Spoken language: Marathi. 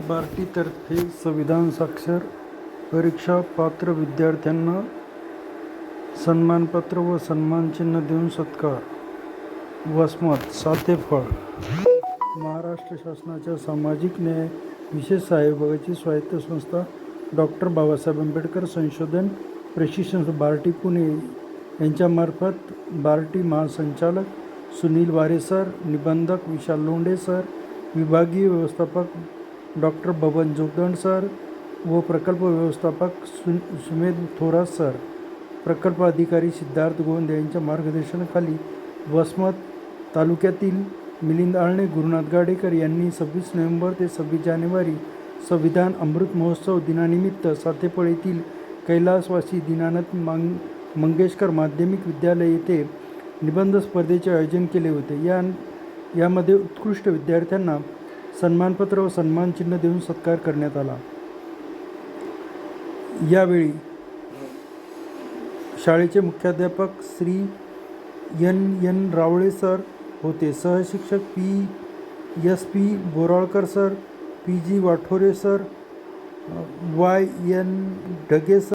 बार्टीतर्फे संविधान साक्षर परीक्षा पात्र विद्यार्थ्यांना सन्मानपत्र व सन्मानचिन्ह देऊन सत्कार. वसमत सातेफळ. महाराष्ट्र शासनाच्या सामाजिक न्याय विशेष सहाय्य विभागाची स्वायत्त संस्था डॉक्टर बाबासाहेब आंबेडकर संशोधन प्रशिक्षण बार्टी पुणे यांच्यामार्फत बार्टी महासंचालक सुनील वारे सर, निबंधक विशाल लोंढे सर, विभागीय व्यवस्थापक डॉक्टर बबन जोगदंड सर व प्रकल्प व्यवस्थापक सुमेध थोरात सर, प्रकल्प अधिकारी सिद्धार्थ गोंद यांच्या मार्गदर्शनाखाली वसमत तालुक्यातील मिलिंद आळणे, गुरुनाथ गाडेकर यांनी 26 नोव्हेंबर ते 26 जानेवारी संविधान अमृत महोत्सव दिनानिमित्त सातेफळ येथील कैलासवासी दीनानाथ मंगेशकर माध्यमिक विद्यालय येथे निबंध स्पर्धेचे आयोजन केले होते. यामध्ये उत्कृष्ट विद्यार्थ्यांना सन्मानपत्र व सन्मानचिन्ह देऊन सत्कार करण्यात आला. यावेळी शाळेचे मुख्याध्यापक श्री एन रावळे सर होते. सहशिक्षक SP Boralkar sir, PG Wathore sir, YN Dhage sir.